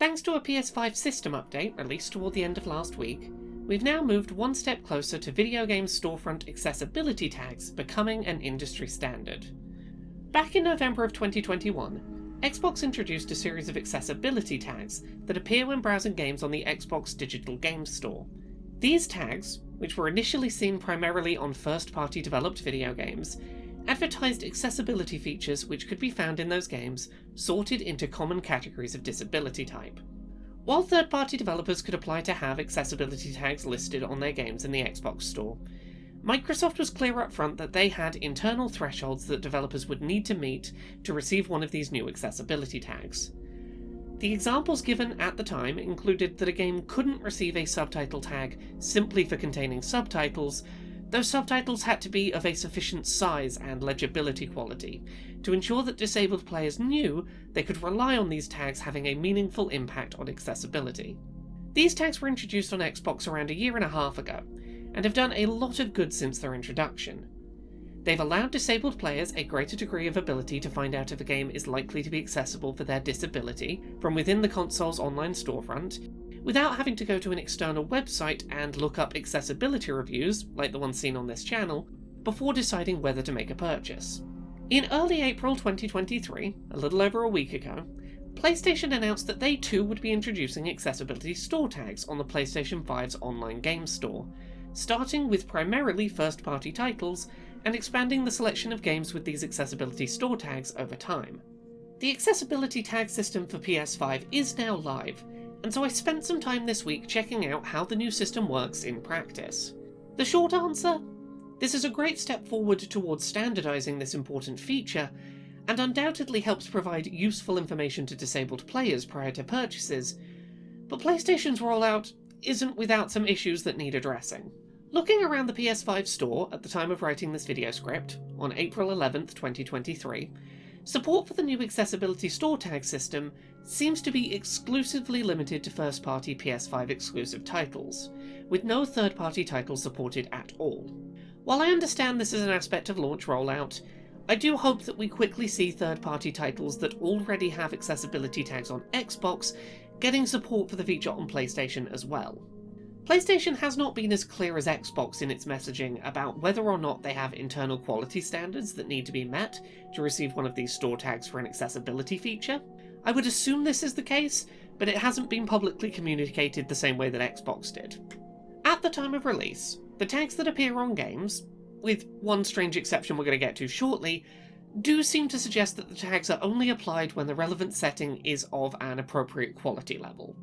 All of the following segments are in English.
Thanks to a PS5 system update released toward the end of last week, we've now moved one step closer to video game storefront accessibility tags becoming an industry standard. Back in November of 2021, Xbox introduced a series of accessibility tags that appear when browsing games on the Xbox Digital Games Store. These tags, which were initially seen primarily on first-party developed video games, advertised accessibility features which could be found in those games, sorted into common categories of disability type. While third-party developers could apply to have accessibility tags listed on their games in the Xbox Store, Microsoft was clear up front that they had internal thresholds that developers would need to meet to receive one of these new accessibility tags. The examples given at the time included that a game couldn't receive a subtitle tag simply for containing subtitles. Those subtitles had to be of a sufficient size and legibility quality to ensure that disabled players knew they could rely on these tags having a meaningful impact on accessibility. These tags were introduced on Xbox around a year and a half ago, and have done a lot of good since their introduction. They've allowed disabled players a greater degree of ability to find out if a game is likely to be accessible for their disability from within the console's online storefront, without having to go to an external website and look up accessibility reviews, like the ones seen on this channel, before deciding whether to make a purchase. In early April 2023, a little over a week ago, PlayStation announced that they too would be introducing accessibility store tags on the PlayStation 5's online game store, starting with primarily first-party titles and expanding the selection of games with these accessibility store tags over time. The accessibility tag system for PS5 is now live, and so I spent some time this week checking out how the new system works in practice. The short answer? This is a great step forward towards standardising this important feature, and undoubtedly helps provide useful information to disabled players prior to purchases, but PlayStation's rollout isn't without some issues that need addressing. Looking around the PS5 store at the time of writing this video script, on April 11th, 2023, support for the new accessibility store tag system seems to be exclusively limited to first-party PS5 exclusive titles, with no third-party titles supported at all. While I understand this is an aspect of launch rollout, I do hope that we quickly see third-party titles that already have accessibility tags on Xbox getting support for the feature on PlayStation as well. PlayStation has not been as clear as Xbox in its messaging about whether or not they have internal quality standards that need to be met to receive one of these store tags for an accessibility feature. I would assume this is the case, but it hasn't been publicly communicated the same way that Xbox did. At the time of release, the tags that appear on games, with one strange exception we're going to get to shortly, do seem to suggest that the tags are only applied when the relevant setting is of an appropriate quality level.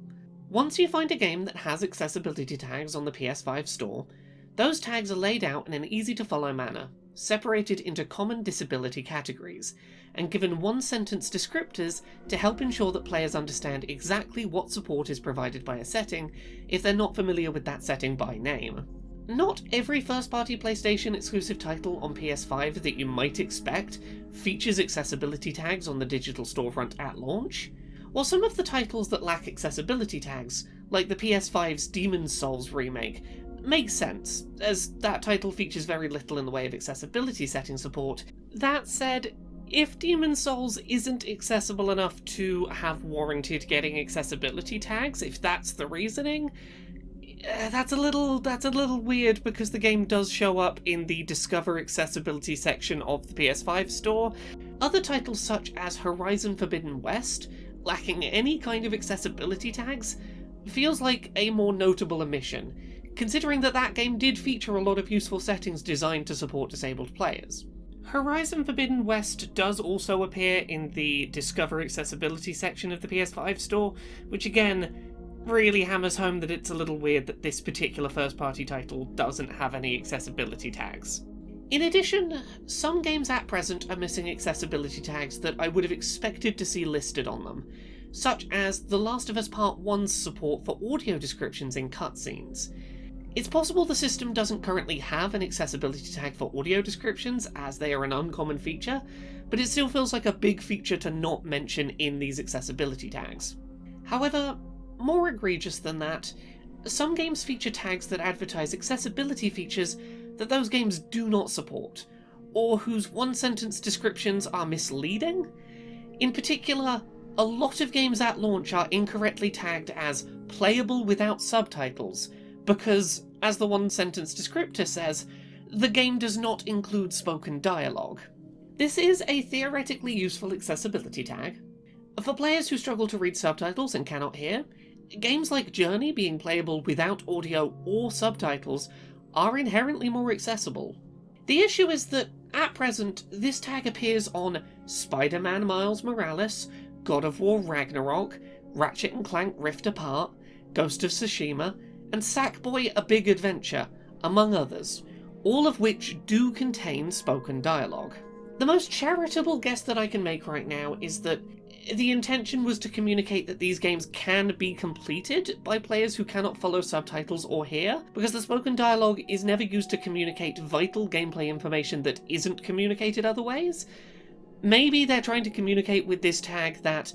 Once you find a game that has accessibility tags on the PS5 store, those tags are laid out in an easy-to-follow manner, separated into common disability categories, and given one-sentence descriptors to help ensure that players understand exactly what support is provided by a setting if they're not familiar with that setting by name. Not every first-party PlayStation exclusive title on PS5 that you might expect features accessibility tags on the digital storefront at launch, while some of the titles that lack accessibility tags, like the PS5's Demon's Souls remake, make sense, as that title features very little in the way of accessibility setting support. That said, if Demon's Souls isn't accessible enough to have warranted getting accessibility tags, if that's the reasoning, that's a little weird, because the game does show up in the Discover Accessibility section of the PS5 store. Other titles such as Horizon Forbidden West, lacking any kind of accessibility tags, feels like a more notable omission, considering that that game did feature a lot of useful settings designed to support disabled players. Horizon Forbidden West does also appear in the Discover Accessibility section of the PS5 store, which again really hammers home that it's a little weird that this particular first-party title doesn't have any accessibility tags. In addition, some games at present are missing accessibility tags that I would have expected to see listed on them, such as The Last of Us Part 1's support for audio descriptions in cutscenes. It's possible the system doesn't currently have an accessibility tag for audio descriptions, as they are an uncommon feature, but it still feels like a big feature to not mention in these accessibility tags. However, more egregious than that, some games feature tags that advertise accessibility features that those games do not support, or whose one-sentence descriptions are misleading. In particular, a lot of games at launch are incorrectly tagged as playable without subtitles, because, as the one-sentence descriptor says, the game does not include spoken dialogue. This is a theoretically useful accessibility tag. For players who struggle to read subtitles and cannot hear, games like Journey being playable without audio or subtitles are inherently more accessible. The issue is that, at present, this tag appears on Spider-Man Miles Morales, God of War Ragnarok, Ratchet & Clank Rift Apart, Ghost of Tsushima, and Sackboy: A Big Adventure, among others, all of which do contain spoken dialogue. The most charitable guess that I can make right now is that the intention was to communicate that these games can be completed by players who cannot follow subtitles or hear, because the spoken dialogue is never used to communicate vital gameplay information that isn't communicated other ways. Maybe they're trying to communicate with this tag that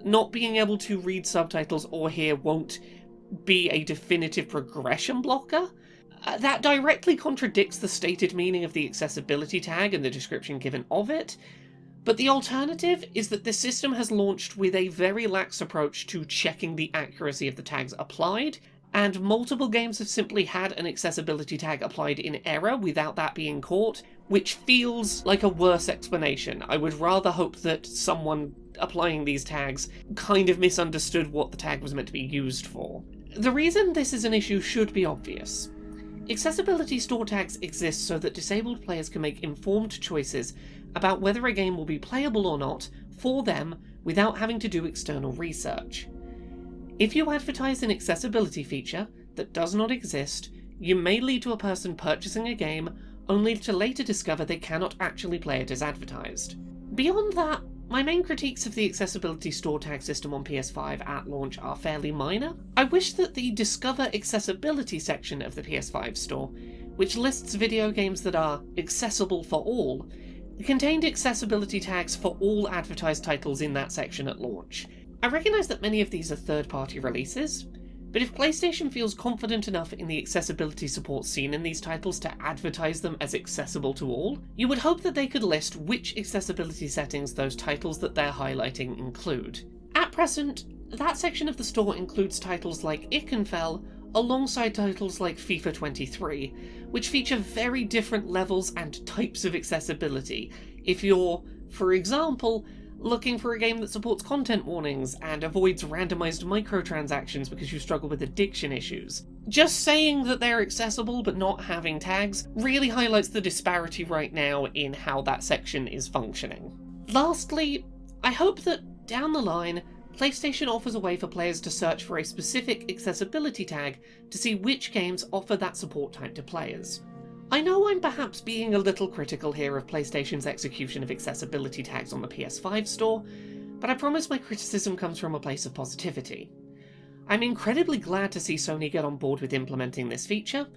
not being able to read subtitles or hear won't be a definitive progression blocker. That directly contradicts the stated meaning of the accessibility tag and the description given of it, but the alternative is that this system has launched with a very lax approach to checking the accuracy of the tags applied, and multiple games have simply had an accessibility tag applied in error without that being caught, which feels like a worse explanation. I would rather hope that someone applying these tags kind of misunderstood what the tag was meant to be used for. The reason this is an issue should be obvious. Accessibility store tags exist so that disabled players can make informed choices about whether a game will be playable or not for them without having to do external research. If you advertise an accessibility feature that does not exist, you may lead to a person purchasing a game only to later discover they cannot actually play it as advertised. Beyond that, my main critiques of the accessibility store tag system on PS5 at launch are fairly minor. I wish that the Discover Accessibility section of the PS5 store, which lists video games that are accessible for all, contained accessibility tags for all advertised titles in that section at launch. I recognise that many of these are third-party releases, but if PlayStation feels confident enough in the accessibility support seen in these titles to advertise them as accessible to all, you would hope that they could list which accessibility settings those titles that they're highlighting include. At present, that section of the store includes titles like Ikenfell, alongside titles like FIFA 23, which feature very different levels and types of accessibility. If you're, for example, looking for a game that supports content warnings and avoids randomized microtransactions because you struggle with addiction issues. Just saying that they're accessible but not having tags really highlights the disparity right now in how that section is functioning. Lastly, I hope that down the line, PlayStation offers a way for players to search for a specific accessibility tag to see which games offer that support type to players. I know I'm perhaps being a little critical here of PlayStation's execution of accessibility tags on the PS5 store, but I promise my criticism comes from a place of positivity. I'm incredibly glad to see Sony get on board with implementing this feature,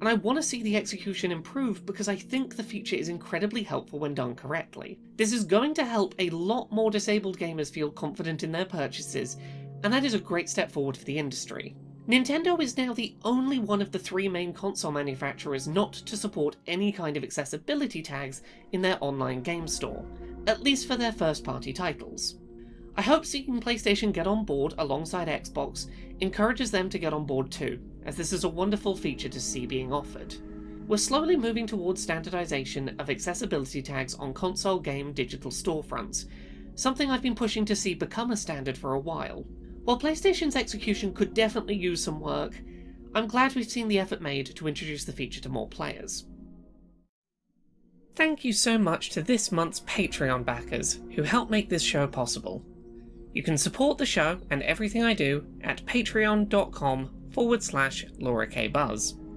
and I want to see the execution improve because I think the feature is incredibly helpful when done correctly. This is going to help a lot more disabled gamers feel confident in their purchases, and that is a great step forward for the industry. Nintendo is now the only one of the three main console manufacturers not to support any kind of accessibility tags in their online game store, at least for their first-party titles. I hope seeing PlayStation get on board alongside Xbox encourages them to get on board too, as this is a wonderful feature to see being offered. We're slowly moving towards standardisation of accessibility tags on console game digital storefronts, something I've been pushing to see become a standard for a while. While PlayStation's execution could definitely use some work, I'm glad we've seen the effort made to introduce the feature to more players. Thank you so much to this month's Patreon backers who help make this show possible. You can support the show and everything I do at patreon.com/LauraKBuzz.